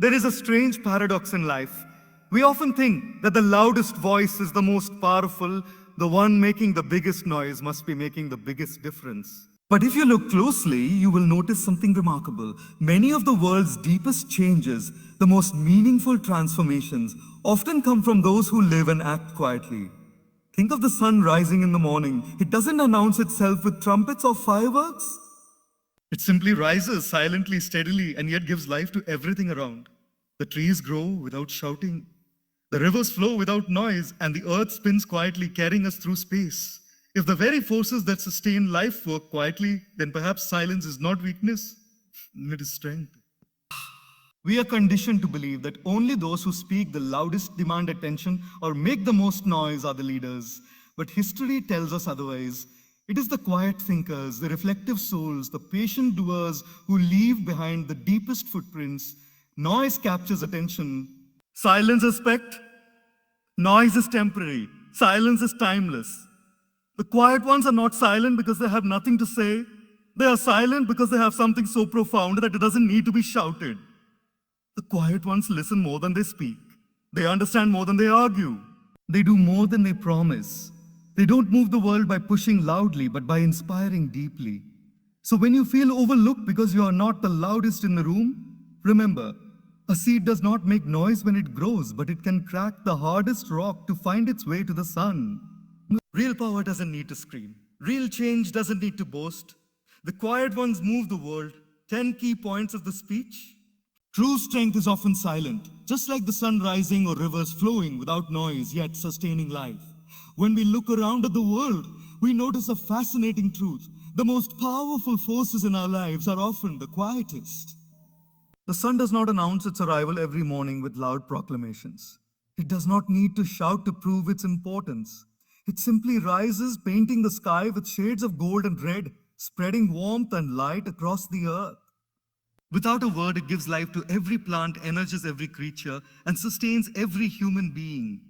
There is a strange paradox in life. We often think that the loudest voice is the most powerful, the one making the biggest noise must be making the biggest difference. But if you look closely, you will notice something remarkable. Many of the world's deepest changes, the most meaningful transformations, often come from those who live and act quietly. Think of the sun rising in the morning. It doesn't announce itself with trumpets or fireworks. It simply rises silently, steadily, and yet gives life to everything around. The trees grow without shouting. The rivers flow without noise, and the earth spins quietly, carrying us through space. If the very forces that sustain life work quietly, then perhaps silence is not weakness, it is strength. We are conditioned to believe that only those who speak the loudest, demand attention, or make the most noise are the leaders. But history tells us otherwise. It is the quiet thinkers, the reflective souls, the patient doers who leave behind the deepest footprints. Noise captures attention. Silence is spect. Noise is temporary. Silence is timeless. The quiet ones are not silent because they have nothing to say. They are silent because they have something so profound that it doesn't need to be shouted. The quiet ones listen more than they speak. They understand more than they argue. They do more than they promise. They don't move the world by pushing loudly, but by inspiring deeply. So when you feel overlooked because you are not the loudest in the room, remember, a seed does not make noise when it grows, but it can crack the hardest rock to find its way to the sun. Real power doesn't need to scream. Real change doesn't need to boast. The quiet ones move the world. 10 key points of the speech. True strength is often silent, just like the sun rising or rivers flowing without noise, yet sustaining life. When we look around at the world, we notice a fascinating truth. The most powerful forces in our lives are often the quietest. The sun does not announce its arrival every morning with loud proclamations. It does not need to shout to prove its importance. It simply rises, painting the sky with shades of gold and red, spreading warmth and light across the earth. Without a word, it gives life to every plant, energizes every creature, and sustains every human being.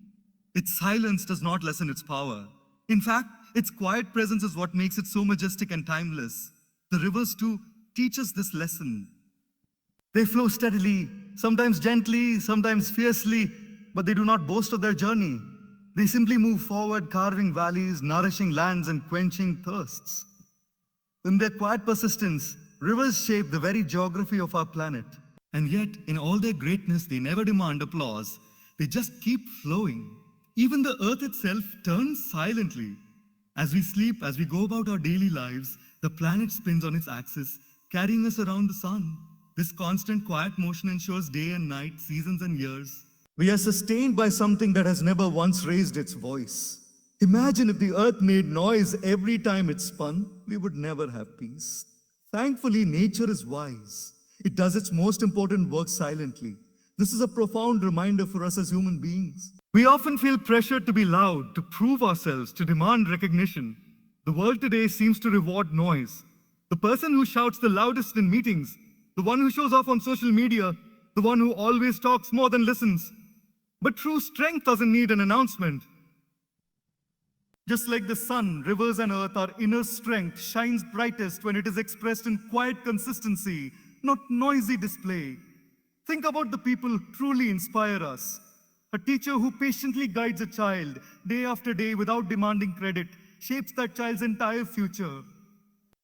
Its silence does not lessen its power. In fact, its quiet presence is what makes it so majestic and timeless. The rivers, too, teach us this lesson. They flow steadily, sometimes gently, sometimes fiercely, but they do not boast of their journey. They simply move forward, carving valleys, nourishing lands, and quenching thirsts. In their quiet persistence, rivers shape the very geography of our planet. And yet, in all their greatness, they never demand applause. They just keep flowing. Even the earth itself turns silently. As we sleep, as we go about our daily lives, the planet spins on its axis, carrying us around the sun. This constant quiet motion ensures day and night, seasons and years. We are sustained by something that has never once raised its voice. Imagine if the earth made noise every time it spun, we would never have peace. Thankfully, nature is wise. It does its most important work silently. This is a profound reminder for us as human beings. We often feel pressured to be loud, to prove ourselves, to demand recognition. The world today seems to reward noise. The person who shouts the loudest in meetings, the one who shows off on social media, the one who always talks more than listens. But true strength doesn't need an announcement. Just like the sun, rivers and earth, our inner strength shines brightest when it is expressed in quiet consistency, not noisy display. Think about the people who truly inspire us. A teacher who patiently guides a child day after day without demanding credit shapes that child's entire future.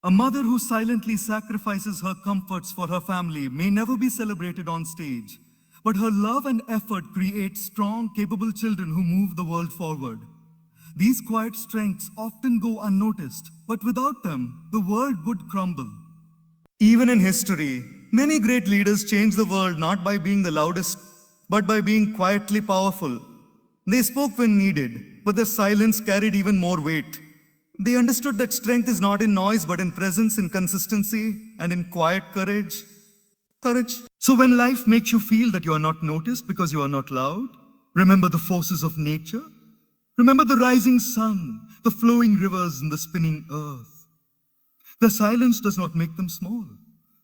A mother who silently sacrifices her comforts for her family may never be celebrated on stage, but her love and effort create strong, capable children who move the world forward. These quiet strengths often go unnoticed, but without them, the world would crumble. Even in history, many great leaders changed the world not by being the loudest, but by being quietly powerful. They spoke when needed, but their silence carried even more weight. They understood that strength is not in noise, but in presence, in consistency, and in quiet courage. So when life makes you feel that you are not noticed because you are not loud, remember the forces of nature. Remember the rising sun, the flowing rivers, and the spinning earth. The silence does not make them small.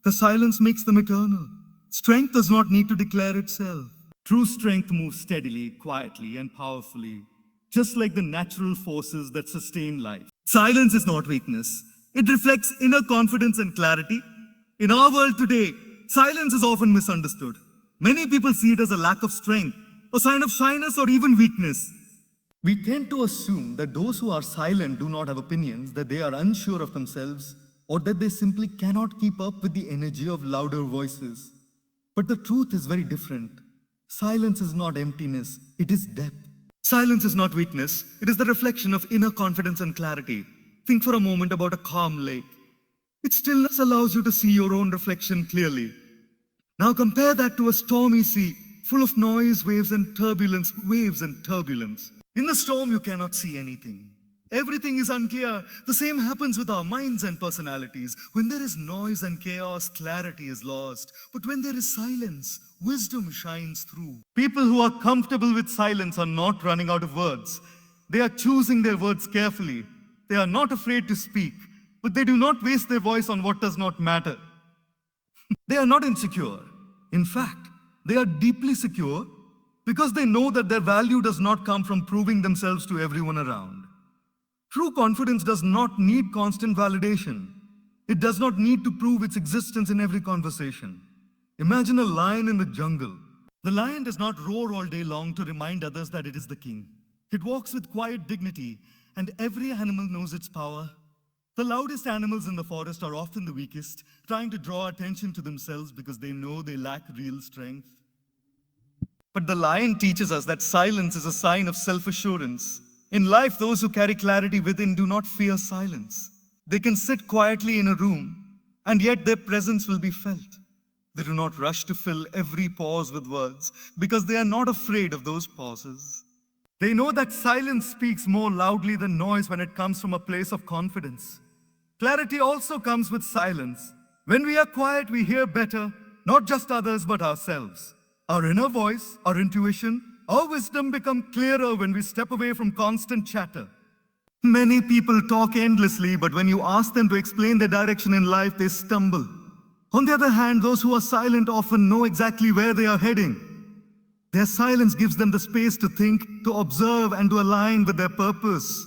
The silence makes them eternal. Strength does not need to declare itself. True strength moves steadily, quietly, and powerfully, just like the natural forces that sustain life. Silence is not weakness. It reflects inner confidence and clarity. In our world today, silence is often misunderstood. Many people see it as a lack of strength, a sign of shyness, or even weakness. We tend to assume that those who are silent do not have opinions, that they are unsure of themselves, or that they simply cannot keep up with the energy of louder voices. But the truth is very different. Silence is not emptiness, it is depth. Silence is not weakness, it is the reflection of inner confidence and clarity. Think for a moment about a calm lake. Its stillness allows you to see your own reflection clearly. Now compare that to a stormy sea, full of noise, waves and turbulence. In the storm, you cannot see anything. Everything is unclear. The same happens with our minds and personalities. When there is noise and chaos, clarity is lost. But when there is silence, wisdom shines through. People who are comfortable with silence are not running out of words. They are choosing their words carefully. They are not afraid to speak, but they do not waste their voice on what does not matter. They are not insecure. In fact, they are deeply secure because they know that their value does not come from proving themselves to everyone around. True confidence does not need constant validation. It does not need to prove its existence in every conversation. Imagine a lion in the jungle. The lion does not roar all day long to remind others that it is the king. It walks with quiet dignity, and every animal knows its power. The loudest animals in the forest are often the weakest, trying to draw attention to themselves because they know they lack real strength. But the lion teaches us that silence is a sign of self-assurance. In life, those who carry clarity within do not fear silence. They can sit quietly in a room, and yet their presence will be felt. They do not rush to fill every pause with words because they are not afraid of those pauses. They know that silence speaks more loudly than noise when it comes from a place of confidence. Clarity also comes with silence. When we are quiet, we hear better, not just others, but ourselves. Our inner voice, our intuition, our wisdom become clearer when we step away from constant chatter. Many people talk endlessly, but when you ask them to explain their direction in life, they stumble. On the other hand, those who are silent often know exactly where they are heading. Their silence gives them the space to think, to observe, and to align with their purpose.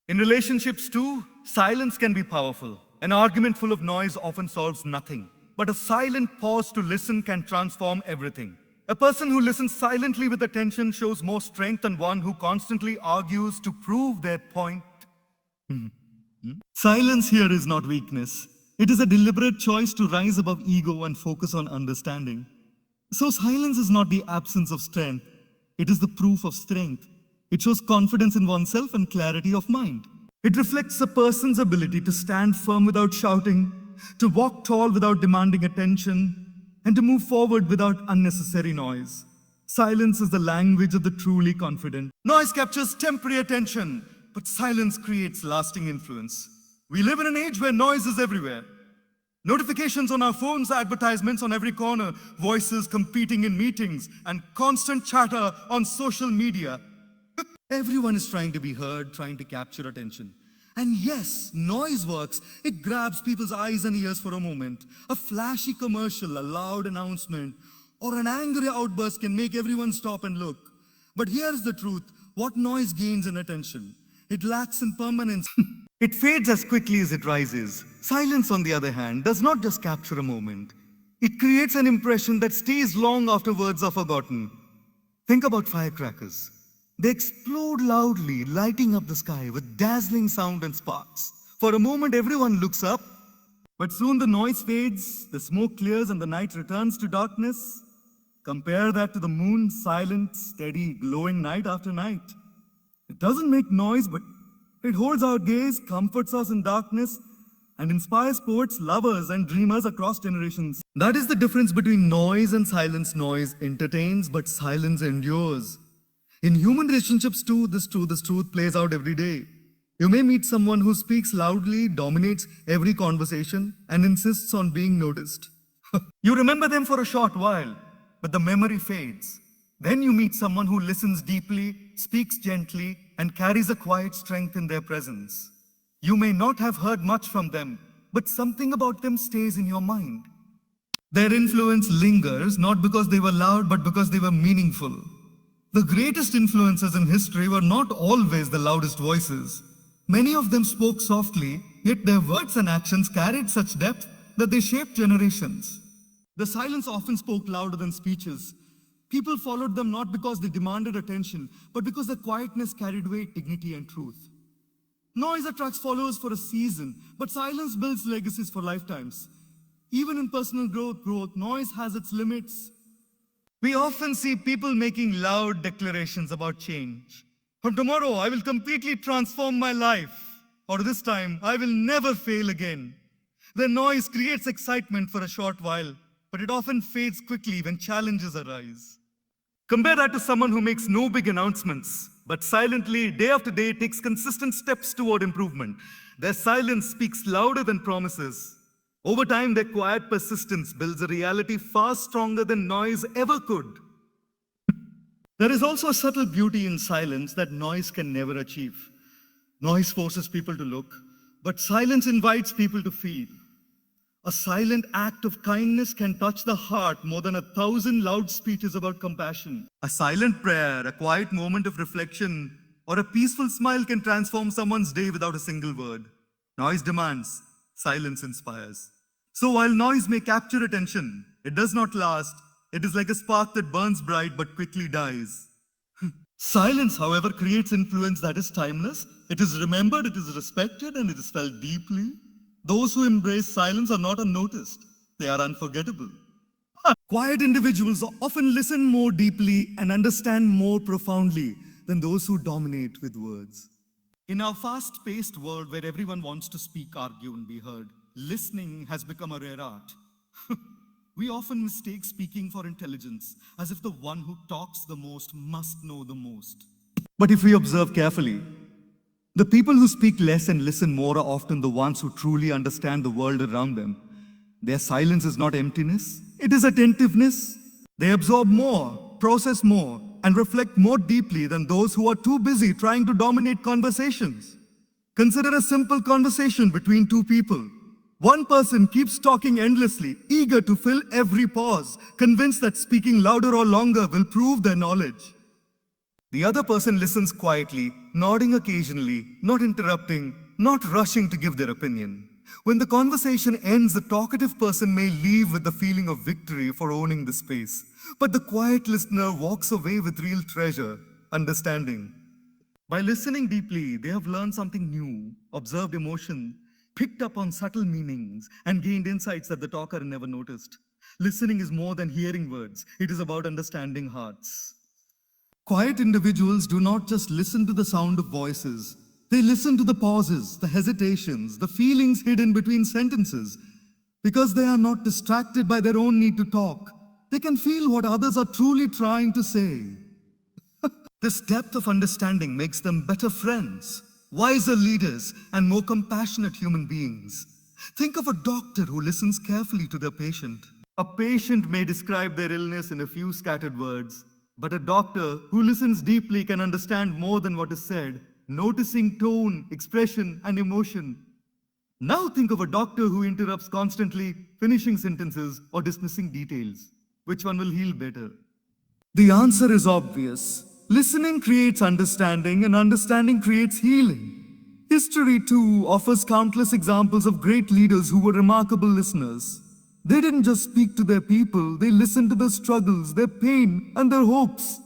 In relationships too, silence can be powerful. An argument full of noise often solves nothing, but a silent pause to listen can transform everything. A person who listens silently with attention shows more strength than one who constantly argues to prove their point. Silence here is not weakness. It is a deliberate choice to rise above ego and focus on understanding. So silence is not the absence of strength. It is the proof of strength. It shows confidence in oneself and clarity of mind. It reflects a person's ability to stand firm without shouting, to walk tall without demanding attention, and to move forward without unnecessary noise. Silence is the language of the truly confident. Noise captures temporary attention, but silence creates lasting influence. We live in an age where noise is everywhere. Notifications on our phones, advertisements on every corner, voices competing in meetings, and constant chatter on social media. Everyone is trying to be heard, trying to capture attention. And yes, noise works. It grabs people's eyes and ears for a moment. A flashy commercial, a loud announcement, or an angry outburst can make everyone stop and look. But here's the truth. What noise gains in attention? It lacks in permanence. It fades as quickly as it rises. Silence, on the other hand, does not just capture a moment. It creates an impression that stays long after words are forgotten. Think about firecrackers. They explode loudly, lighting up the sky with dazzling sound and sparks. For a moment, everyone looks up, but soon the noise fades, the smoke clears, and the night returns to darkness. Compare that to the moon, silent, steady, glowing night after night. It doesn't make noise, but it holds our gaze, comforts us in darkness, and inspires poets, lovers, and dreamers across generations. That is the difference between noise and silence. Noise entertains, but silence endures. In human relationships too, this truth plays out every day. You may meet someone who speaks loudly, dominates every conversation, and insists on being noticed. You remember them for a short while, but the memory fades. Then you meet someone who listens deeply, speaks gently, and carries a quiet strength in their presence. You may not have heard much from them, but something about them stays in your mind. Their influence lingers, not because they were loud, but because they were meaningful. The greatest influences in history were not always the loudest voices. Many of them spoke softly, yet their words and actions carried such depth that they shaped generations. The silence often spoke louder than speeches. People followed them not because they demanded attention, but because their quietness carried weight, dignity, and truth. Noise attracts followers for a season, but silence builds legacies for lifetimes. Even in personal growth, noise has its limits. We often see people making loud declarations about change. From tomorrow, I will completely transform my life. Or this time, I will never fail again. The noise creates excitement for a short while, but it often fades quickly when challenges arise. Compare that to someone who makes no big announcements, but silently, day after day, takes consistent steps toward improvement. Their silence speaks louder than promises. Over time, their quiet persistence builds a reality far stronger than noise ever could. There is also a subtle beauty in silence that noise can never achieve. Noise forces people to look, but silence invites people to feel. A silent act of kindness can touch the heart more than 1,000 loud speeches about compassion. A silent prayer, a quiet moment of reflection, or a peaceful smile can transform someone's day without a single word. Noise demands, silence inspires. So while noise may capture attention, it does not last. It is like a spark that burns bright but quickly dies. Silence, however, creates influence that is timeless. It is remembered, it is respected, and it is felt deeply. Those who embrace silence are not unnoticed. They are unforgettable. Quiet individuals often listen more deeply and understand more profoundly than those who dominate with words. In our fast-paced world where everyone wants to speak, argue, and be heard, listening has become a rare art. We often mistake speaking for intelligence, as if the one who talks the most must know the most. But if we observe carefully, the people who speak less and listen more are often the ones who truly understand the world around them. Their silence is not emptiness, it is attentiveness. They absorb more, process more, and reflect more deeply than those who are too busy trying to dominate conversations. Consider a simple conversation between two people. One person keeps talking endlessly, eager to fill every pause, convinced that speaking louder or longer will prove their knowledge. The other person listens quietly, nodding occasionally, not interrupting, not rushing to give their opinion. When the conversation ends, the talkative person may leave with the feeling of victory for owning the space. But the quiet listener walks away with real treasure, understanding. By listening deeply, they have learned something new, observed emotion, picked up on subtle meanings, and gained insights that the talker never noticed. Listening is more than hearing words, it is about understanding hearts. Quiet individuals do not just listen to the sound of voices. They listen to the pauses, the hesitations, the feelings hidden between sentences. Because they are not distracted by their own need to talk, they can feel what others are truly trying to say. This depth of understanding makes them better friends, wiser leaders, and more compassionate human beings. Think of a doctor who listens carefully to their patient. A patient may describe their illness in a few scattered words, but a doctor who listens deeply can understand more than what is said, noticing tone, expression, and emotion. Now think of a doctor who interrupts constantly, finishing sentences or dismissing details. Which one will heal better? The answer is obvious. Listening creates understanding, and understanding creates healing. History, too, offers countless examples of great leaders who were remarkable listeners. They didn't just speak to their people, they listened to their struggles, their pain, and their hopes.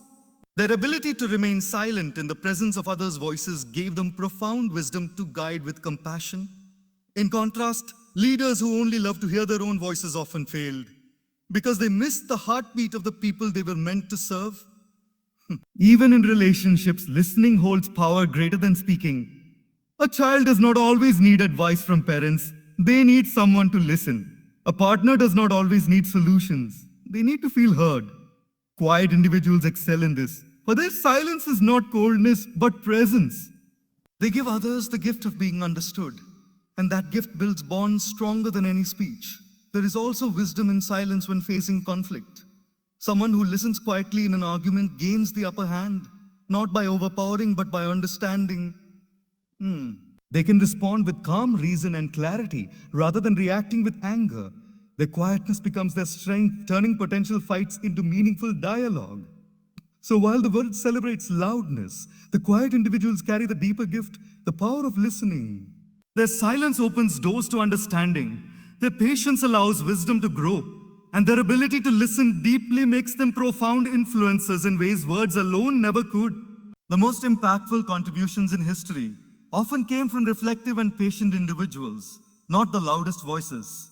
Their ability to remain silent in the presence of others' voices gave them profound wisdom to guide with compassion. In contrast, leaders who only loved to hear their own voices often failed because they missed the heartbeat of the people they were meant to serve. Even in relationships, listening holds power greater than speaking. A child does not always need advice from parents, they need someone to listen. A partner does not always need solutions. They need to feel heard. Quiet individuals excel in this, for their silence is not coldness, but presence. They give others the gift of being understood, and that gift builds bonds stronger than any speech. There is also wisdom in silence when facing conflict. Someone who listens quietly in an argument gains the upper hand, not by overpowering, but by understanding. They can respond with calm reason and clarity rather than reacting with anger. Their quietness becomes their strength, turning potential fights into meaningful dialogue. So while the world celebrates loudness, the quiet individuals carry the deeper gift, the power of listening. Their silence opens doors to understanding. Their patience allows wisdom to grow. and their ability to listen deeply makes them profound influences in ways words alone never could. The most impactful contributions in history often came from reflective and patient individuals, not the loudest voices.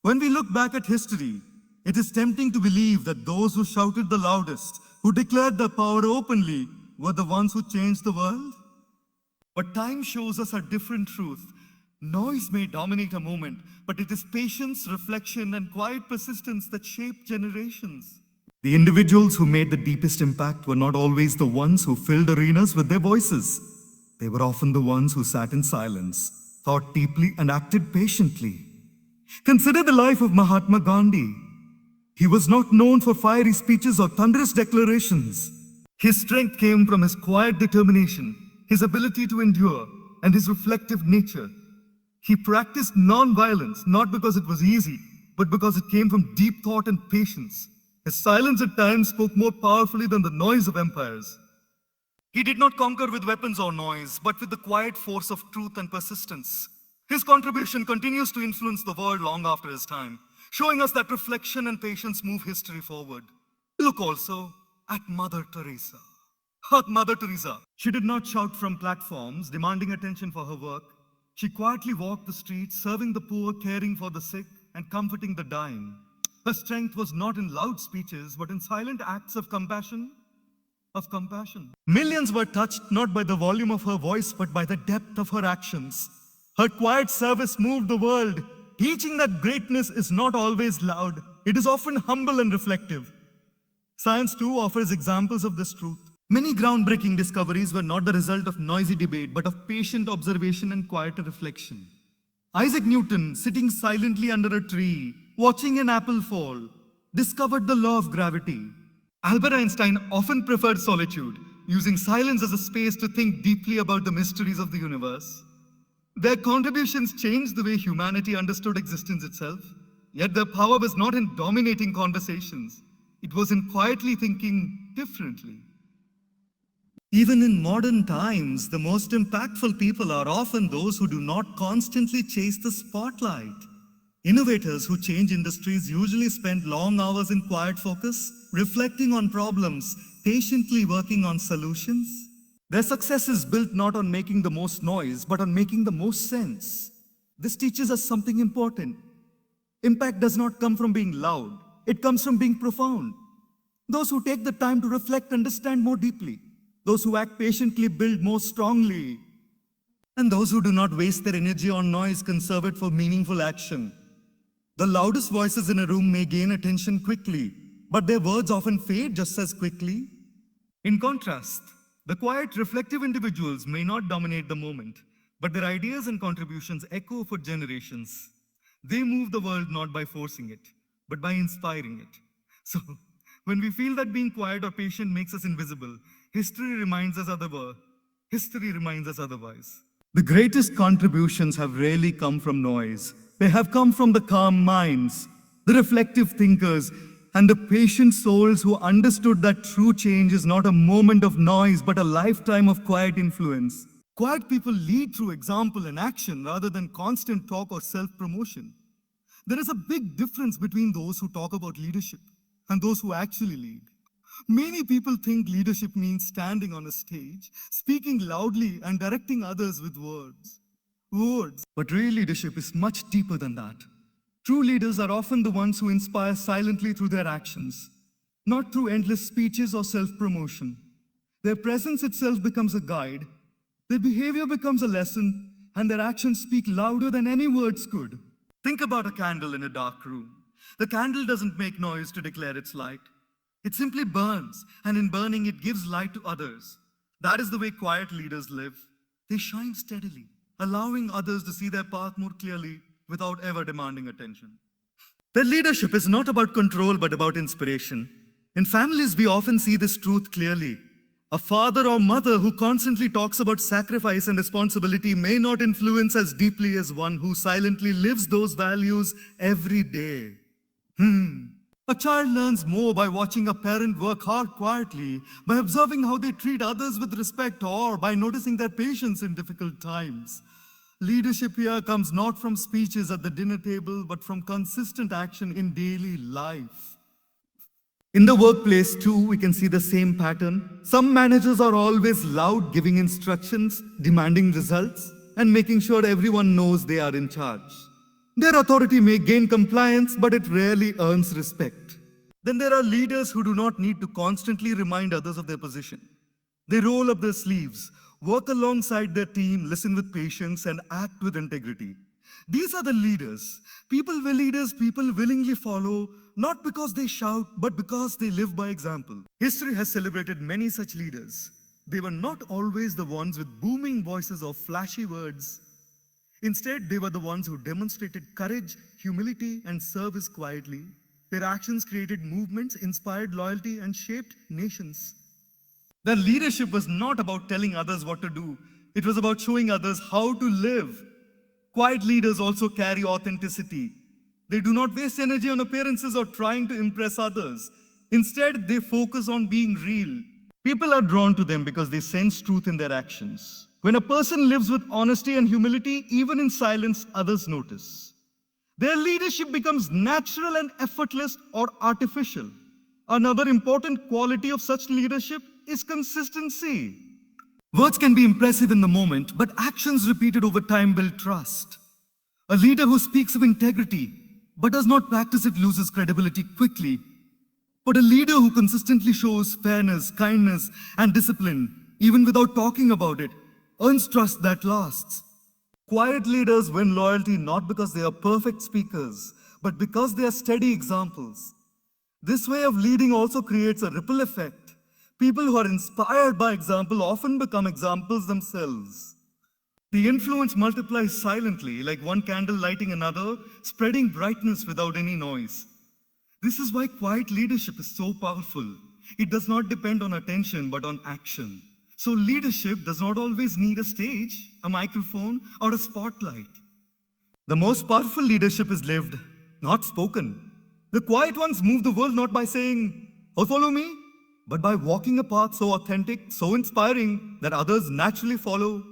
When we look back at history, it is tempting to believe that those who shouted the loudest, who declared their power openly, were the ones who changed the world. But time shows us a different truth. Noise may dominate a moment, but it is patience, reflection, and quiet persistence that shape generations. The individuals who made the deepest impact were not always the ones who filled arenas with their voices. They were often the ones who sat in silence, thought deeply, and acted patiently. Consider the life of Mahatma Gandhi. He was not known for fiery speeches or thunderous declarations. His strength came from his quiet determination, his ability to endure, and his reflective nature. He practiced non-violence, not because it was easy, but because it came from deep thought and patience. His silence at times spoke more powerfully than the noise of empires. He did not conquer with weapons or noise, but with the quiet force of truth and persistence. His contribution continues to influence the world long after his time, showing us that reflection and patience move history forward. Look also at Mother Teresa. Mother Teresa. She did not shout from platforms, demanding attention for her work. She quietly walked the streets, serving the poor, caring for the sick, and comforting the dying. Her strength was not in loud speeches, but in silent acts of compassion. Millions were touched not by the volume of her voice, but by the depth of her actions. Her quiet service moved the world, teaching that greatness is not always loud. It is often humble and reflective. Science too offers examples of this truth. Many groundbreaking discoveries were not the result of noisy debate, but of patient observation and quiet reflection. Isaac Newton, sitting silently under a tree, watching an apple fall, discovered the law of gravity. Albert Einstein often preferred solitude, using silence as a space to think deeply about the mysteries of the universe. Their contributions changed the way humanity understood existence itself, yet their power was not in dominating conversations. It was in quietly thinking differently. Even in modern times, the most impactful people are often those who do not constantly chase the spotlight. Innovators who change industries usually spend long hours in quiet focus, reflecting on problems, patiently working on solutions. Their success is built not on making the most noise, but on making the most sense. This teaches us something important. Impact does not come from being loud. It comes from being profound. Those who take the time to reflect understand more deeply. Those who act patiently build more strongly. And those who do not waste their energy on noise conserve it for meaningful action. The loudest voices in a room may gain attention quickly, but their words often fade just as quickly. In contrast, the quiet, reflective individuals may not dominate the moment, but their ideas and contributions echo for generations. They move the world not by forcing it, but by inspiring it. So, when we feel that being quiet or patient makes us invisible, history reminds us otherwise. The greatest contributions have rarely come from noise. They have come from the calm minds, the reflective thinkers, and the patient souls who understood that true change is not a moment of noise, but a lifetime of quiet influence. Quiet people lead through example and action rather than constant talk or self-promotion. There is a big difference between those who talk about leadership and those who actually lead. Many people think leadership means standing on a stage, speaking loudly and directing others with words. But real leadership is much deeper than that. True leaders are often the ones who inspire silently through their actions, not through endless speeches or self-promotion. Their presence itself becomes a guide, their behavior becomes a lesson, and their actions speak louder than any words could. Think about a candle in a dark room. The candle doesn't make noise to declare its light. It simply burns, and in burning, it gives light to others. That is the way quiet leaders live. They shine steadily, allowing others to see their path more clearly without ever demanding attention. Their leadership is not about control, but about inspiration. In families, we often see this truth clearly. A father or mother who constantly talks about sacrifice and responsibility may not influence as deeply as one who silently lives those values every day. A child learns more by watching a parent work hard quietly, by observing how they treat others with respect, or by noticing their patience in difficult times. Leadership here comes not from speeches at the dinner table, but from consistent action in daily life. In the workplace too, we can see the same pattern. Some managers are always loud, giving instructions, demanding results, and making sure everyone knows they are in charge. Their authority may gain compliance, but it rarely earns respect. Then there are leaders who do not need to constantly remind others of their position. They roll up their sleeves, work alongside their team, listen with patience, and act with integrity. These are the leaders. People willingly follow, not because they shout, but because they live by example. History has celebrated many such leaders. They were not always the ones with booming voices or flashy words. Instead, they were the ones who demonstrated courage, humility, and service quietly. Their actions created movements, inspired loyalty, and shaped nations. Their leadership was not about telling others what to do. It was about showing others how to live. Quiet leaders also carry authenticity. They do not waste energy on appearances or trying to impress others. Instead, they focus on being real. People are drawn to them because they sense truth in their actions. When a person lives with honesty and humility, even in silence, others notice. Their leadership becomes natural and effortless or artificial. Another important quality of such leadership is consistency. Words can be impressive in the moment, but actions repeated over time build trust. A leader who speaks of integrity but does not practice it loses credibility quickly. But a leader who consistently shows fairness, kindness, and discipline, even without talking about it, earns trust that lasts. Quiet leaders win loyalty not because they are perfect speakers, but because they are steady examples. This way of leading also creates a ripple effect. People who are inspired by example often become examples themselves. The influence multiplies silently, like one candle lighting another, spreading brightness without any noise. This is why quiet leadership is so powerful. It does not depend on attention, but on action. So leadership does not always need a stage, a microphone, or a spotlight. The most powerful leadership is lived, not spoken. The quiet ones move the world not by saying, "Oh, follow me," but by walking a path so authentic, so inspiring that others naturally follow.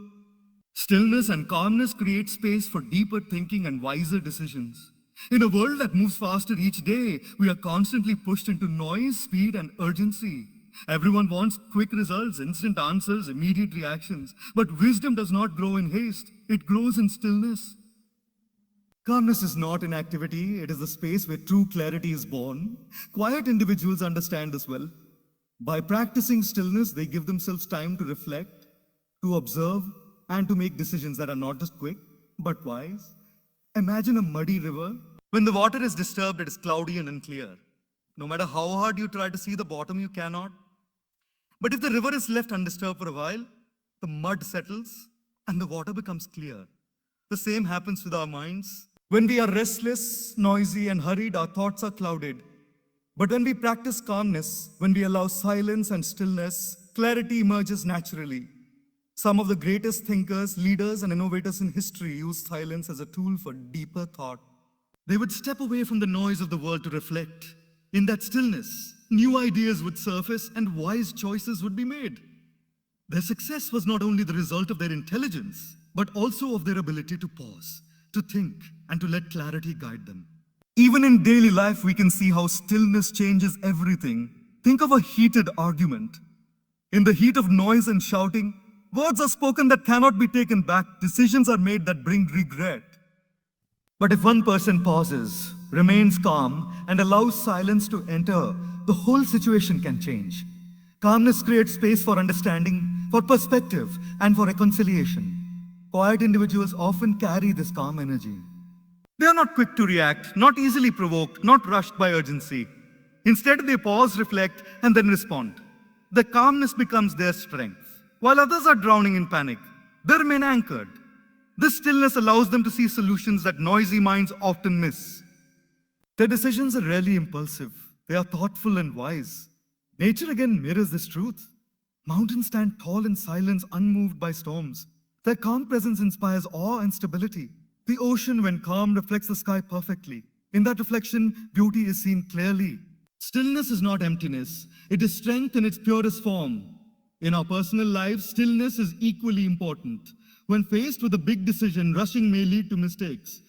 Stillness and calmness create space for deeper thinking and wiser decisions. In a world that moves faster each day, we are constantly pushed into noise, speed, and urgency. Everyone wants quick results, instant answers, immediate reactions. But wisdom does not grow in haste, it grows in stillness. Calmness is not inactivity, it is the space where true clarity is born. Quiet individuals understand this well. By practicing stillness, they give themselves time to reflect, to observe, and to make decisions that are not just quick, but wise. Imagine a muddy river. When the water is disturbed, it is cloudy and unclear. No matter how hard you try to see the bottom, you cannot. But if the river is left undisturbed for a while, the mud settles and the water becomes clear. The same happens with our minds. When we are restless, noisy, and hurried, our thoughts are clouded. But when we practice calmness, when we allow silence and stillness, clarity emerges naturally. Some of the greatest thinkers, leaders, and innovators in history used silence as a tool for deeper thought. They would step away from the noise of the world to reflect. In that stillness, new ideas would surface and wise choices would be made. Their success was not only the result of their intelligence, but also of their ability to pause, to think, and to let clarity guide them. Even in daily life, we can see how stillness changes everything. Think of a heated argument. In the heat of noise and shouting, words are spoken that cannot be taken back. Decisions are made that bring regret. But if one person pauses, remains calm, and allows silence to enter, the whole situation can change. Calmness creates space for understanding, for perspective, and for reconciliation. Quiet individuals often carry this calm energy. They are not quick to react, not easily provoked, not rushed by urgency. Instead, they pause, reflect, and then respond. The calmness becomes their strength. While others are drowning in panic, they remain anchored. This stillness allows them to see solutions that noisy minds often miss. Their decisions are rarely impulsive. They are thoughtful and wise. Nature again mirrors this truth. Mountains stand tall in silence, unmoved by storms. Their calm presence inspires awe and stability. The ocean, when calm, reflects the sky perfectly. In that reflection, beauty is seen clearly. Stillness is not emptiness. It is strength in its purest form. In our personal lives, stillness is equally important. When faced with a big decision, rushing may lead to mistakes.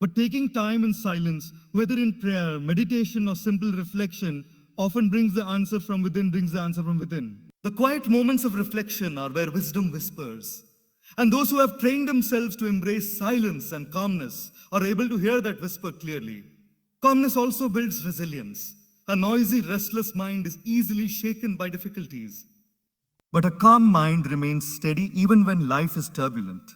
But taking time in silence, whether in prayer, meditation, or simple reflection, often brings the answer from within. The quiet moments of reflection are where wisdom whispers. And those who have trained themselves to embrace silence and calmness are able to hear that whisper clearly. Calmness also builds resilience. A noisy, restless mind is easily shaken by difficulties. But a calm mind remains steady even when life is turbulent.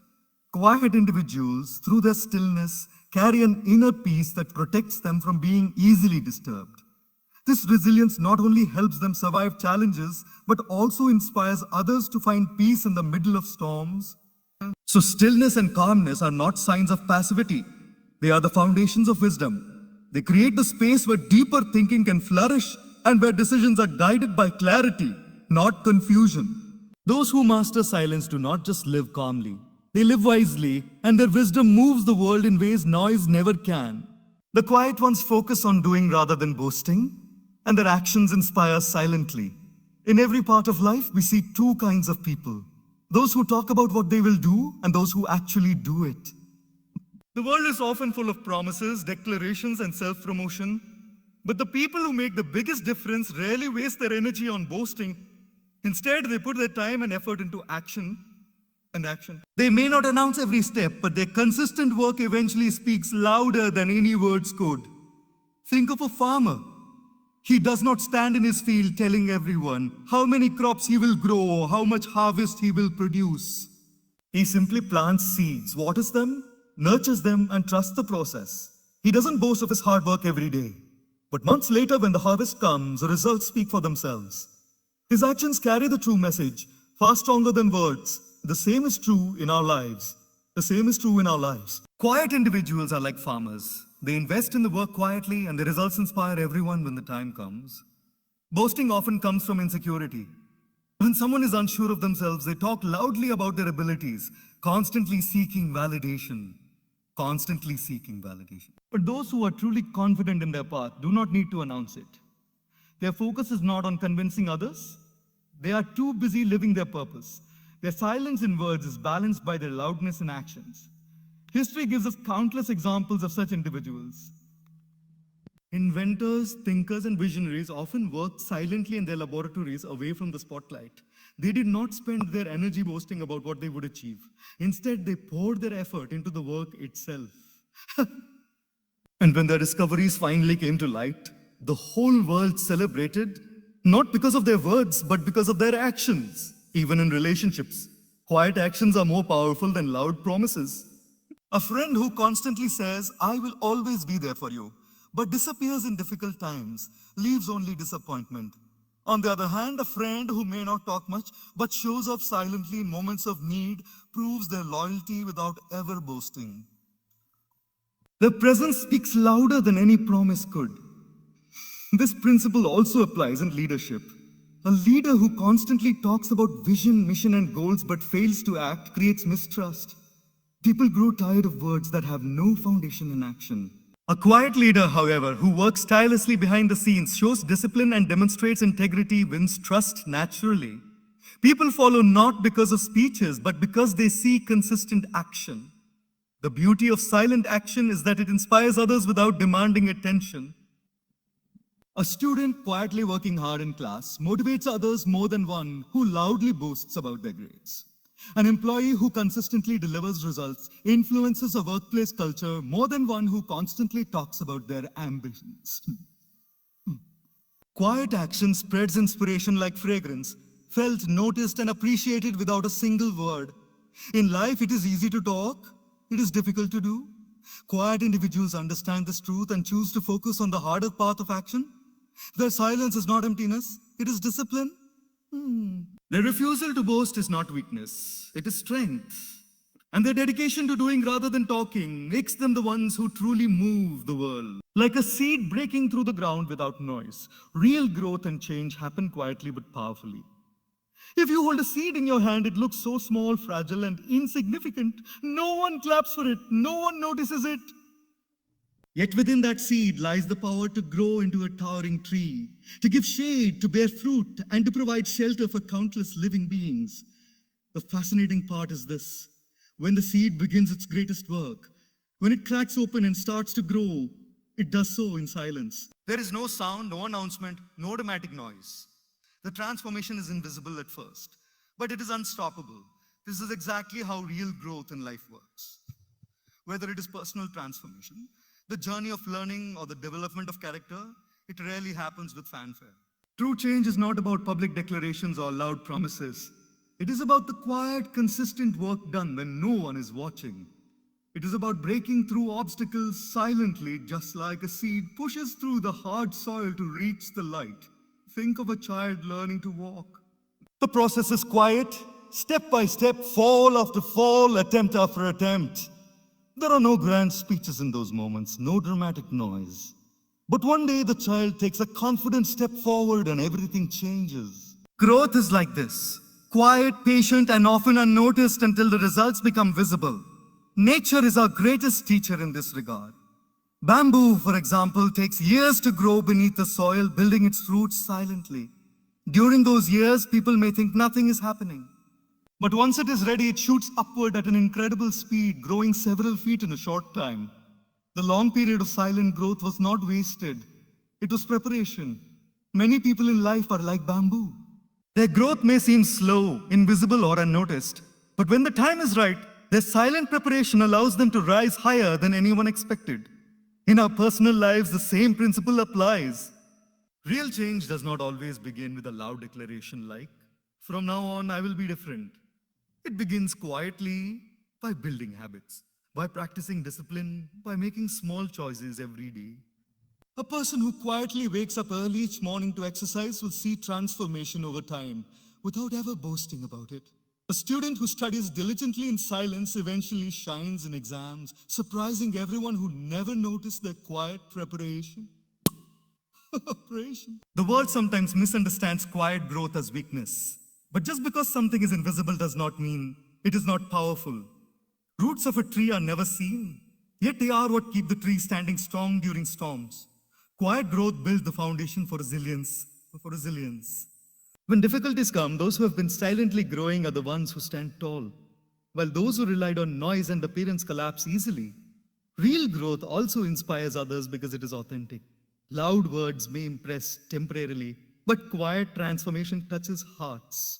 Quiet individuals, through their stillness, carry an inner peace that protects them from being easily disturbed. This resilience not only helps them survive challenges, but also inspires others to find peace in the middle of storms. So stillness and calmness are not signs of passivity. They are the foundations of wisdom. They create the space where deeper thinking can flourish and where decisions are guided by clarity, not confusion. Those who master silence do not just live calmly. They live wisely, and their wisdom moves the world in ways noise never can. The quiet ones focus on doing rather than boasting, and their actions inspire silently. In every part of life, we see two kinds of people. Those who talk about what they will do, and those who actually do it. The world is often full of promises, declarations, and self-promotion. But the people who make the biggest difference rarely waste their energy on boasting. Instead, they put their time and effort into action. They may not announce every step, but their consistent work eventually speaks louder than any words could. Think of a farmer. He does not stand in his field telling everyone how many crops he will grow or how much harvest he will produce. He simply plants seeds, waters them, nurtures them, and trusts the process. He doesn't boast of his hard work every day. But months later, when the harvest comes, the results speak for themselves. His actions carry the true message, far stronger than words. The same is true in our lives. Quiet individuals are like farmers. They invest in the work quietly, and the results inspire everyone when the time comes. Boasting often comes from insecurity. When someone is unsure of themselves, they talk loudly about their abilities, constantly seeking validation. But those who are truly confident in their path do not need to announce it. Their focus is not on convincing others. They are too busy living their purpose. Their silence in words is balanced by their loudness in actions. History gives us countless examples of such individuals. Inventors, thinkers, and visionaries often worked silently in their laboratories away from the spotlight. They did not spend their energy boasting about what they would achieve. Instead, they poured their effort into the work itself. And when their discoveries finally came to light, the whole world celebrated, not because of their words, but because of their actions. Even in relationships, quiet actions are more powerful than loud promises. A friend who constantly says, "I will always be there for you," but disappears in difficult times, leaves only disappointment. On the other hand, a friend who may not talk much, but shows up silently in moments of need, proves their loyalty without ever boasting. Their presence speaks louder than any promise could. This principle also applies in leadership. A leader who constantly talks about vision, mission, and goals but fails to act creates mistrust. People grow tired of words that have no foundation in action. A quiet leader, however, who works tirelessly behind the scenes, shows discipline and demonstrates integrity, wins trust naturally. People follow not because of speeches, but because they see consistent action. The beauty of silent action is that it inspires others without demanding attention. A student quietly working hard in class motivates others more than one who loudly boasts about their grades. An employee who consistently delivers results influences a workplace culture more than one who constantly talks about their ambitions. Quiet action spreads inspiration like fragrance, felt, noticed, and appreciated without a single word. In life, it is easy to talk, it is difficult to do. Quiet individuals understand this truth and choose to focus on the harder path of action. Their silence is not emptiness, it is discipline. Their refusal to boast is not weakness, it is strength. And their dedication to doing rather than talking makes them the ones who truly move the world. Like a seed breaking through the ground without noise, real growth and change happen quietly but powerfully. If you hold a seed in your hand, it looks so small, fragile, and insignificant. No one claps for it, no one notices it. Yet within that seed lies the power to grow into a towering tree, to give shade, to bear fruit, and to provide shelter for countless living beings. The fascinating part is this. When the seed begins its greatest work, when it cracks open and starts to grow, it does so in silence. There is no sound, no announcement, no dramatic noise. The transformation is invisible at first, but it is unstoppable. This is exactly how real growth in life works. Whether it is personal transformation, the journey of learning, or the development of character, it rarely happens with fanfare. True change is not about public declarations or loud promises. It is about the quiet, consistent work done when no one is watching. It is about breaking through obstacles silently, just like a seed pushes through the hard soil to reach the light. Think of a child learning to walk. The process is quiet, step by step, fall after fall, attempt after attempt. There are no grand speeches in those moments, no dramatic noise. But one day the child takes a confident step forward and everything changes. Growth is like this, quiet, patient, and often unnoticed until the results become visible. Nature is our greatest teacher in this regard. Bamboo, for example, takes years to grow beneath the soil, building its roots silently. During those years, people may think nothing is happening. But once it is ready, it shoots upward at an incredible speed, growing several feet in a short time. The long period of silent growth was not wasted. It was preparation. Many people in life are like bamboo. Their growth may seem slow, invisible, or unnoticed. But when the time is right, their silent preparation allows them to rise higher than anyone expected. In our personal lives, the same principle applies. Real change does not always begin with a loud declaration like, "From now on, I will be different." It begins quietly by building habits, by practicing discipline, by making small choices every day. A person who quietly wakes up early each morning to exercise will see transformation over time without ever boasting about it. A student who studies diligently in silence eventually shines in exams, surprising everyone who never noticed their quiet preparation. The world sometimes misunderstands quiet growth as weakness. But just because something is invisible does not mean it is not powerful. Roots of a tree are never seen, yet they are what keep the tree standing strong during storms. Quiet growth builds the foundation for resilience. When difficulties come, those who have been silently growing are the ones who stand tall, while those who relied on noise and appearance collapse easily. Real growth also inspires others because it is authentic. Loud words may impress temporarily, but quiet transformation touches hearts.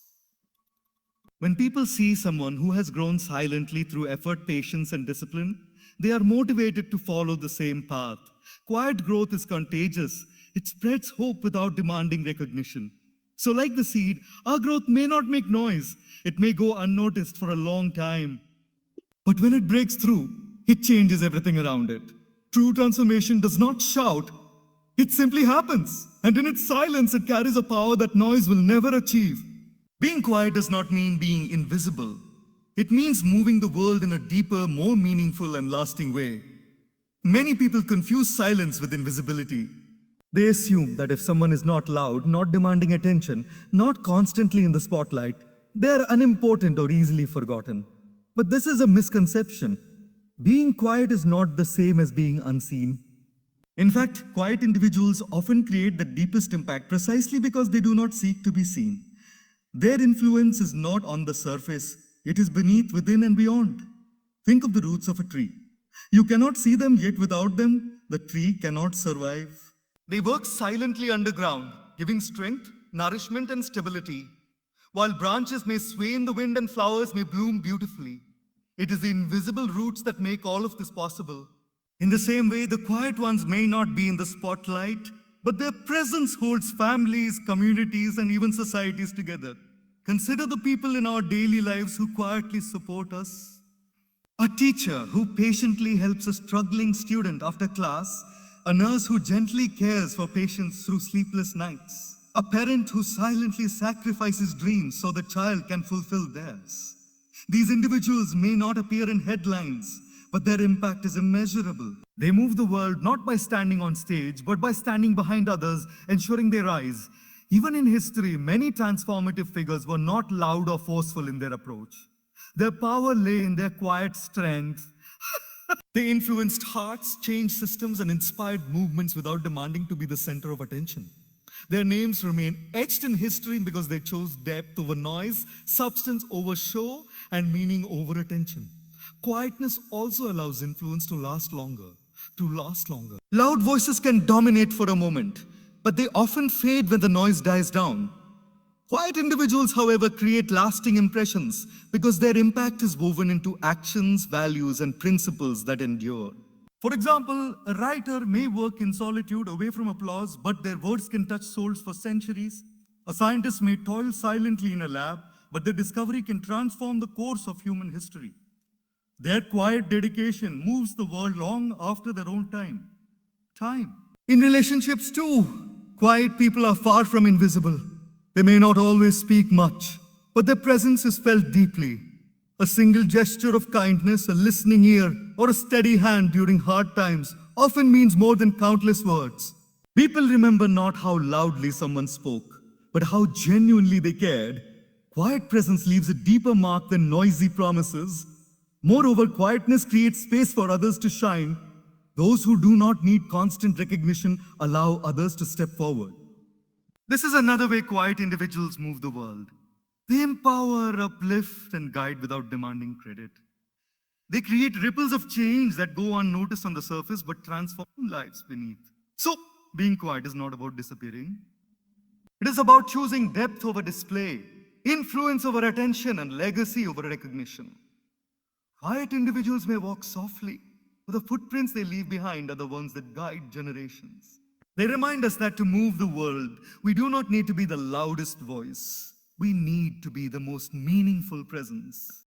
When people see someone who has grown silently through effort, patience, and discipline, they are motivated to follow the same path. Quiet growth is contagious. It spreads hope without demanding recognition. So like the seed, our growth may not make noise. It may go unnoticed for a long time. But when it breaks through, it changes everything around it. True transformation does not shout. It simply happens. And in its silence, it carries a power that noise will never achieve. Being quiet does not mean being invisible. It means moving the world in a deeper, more meaningful and lasting way. Many people confuse silence with invisibility. They assume that if someone is not loud, not demanding attention, not constantly in the spotlight, they are unimportant or easily forgotten. But this is a misconception. Being quiet is not the same as being unseen. In fact, quiet individuals often create the deepest impact precisely because they do not seek to be seen. Their influence is not on the surface, it is beneath, within, and beyond. Think of the roots of a tree. You cannot see them, yet without them, the tree cannot survive. They work silently underground, giving strength, nourishment, and stability. While branches may sway in the wind and flowers may bloom beautifully, it is the invisible roots that make all of this possible. In the same way, the quiet ones may not be in the spotlight, but their presence holds families, communities, and even societies together. Consider the people in our daily lives who quietly support us. A teacher who patiently helps a struggling student after class, a nurse who gently cares for patients through sleepless nights, a parent who silently sacrifices dreams so the child can fulfill theirs. These individuals may not appear in headlines, but their impact is immeasurable. They move the world not by standing on stage, but by standing behind others, ensuring they rise. Even in history, many transformative figures were not loud or forceful in their approach. Their power lay in their quiet strength. They influenced hearts, changed systems, and inspired movements without demanding to be the center of attention. Their names remain etched in history because they chose depth over noise, substance over show, and meaning over attention. quietness also allows influence to last longer. Loud voices can dominate for a moment, but they often fade when the noise dies down. Quiet individuals, however, create lasting impressions because their impact is woven into actions, values, and principles that endure. For example, a writer may work in solitude away from applause, but their words can touch souls for centuries. A scientist may toil silently in a lab, but their discovery can transform the course of human history. Their quiet dedication moves the world long after their own time. In relationships too, quiet people are far from invisible. They may not always speak much, but their presence is felt deeply. A single gesture of kindness, a listening ear, or a steady hand during hard times often means more than countless words. People remember not how loudly someone spoke, but how genuinely they cared. Quiet presence leaves a deeper mark than noisy promises. Moreover, quietness creates space for others to shine. Those who do not need constant recognition allow others to step forward. This is another way quiet individuals move the world. They empower, uplift, and guide without demanding credit. They create ripples of change that go unnoticed on the surface but transform lives beneath. So, being quiet is not about disappearing. It is about choosing depth over display, influence over attention, and legacy over recognition. Quiet individuals may walk softly, but the footprints they leave behind are the ones that guide generations. They remind us that to move the world, we do not need to be the loudest voice. We need to be the most meaningful presence.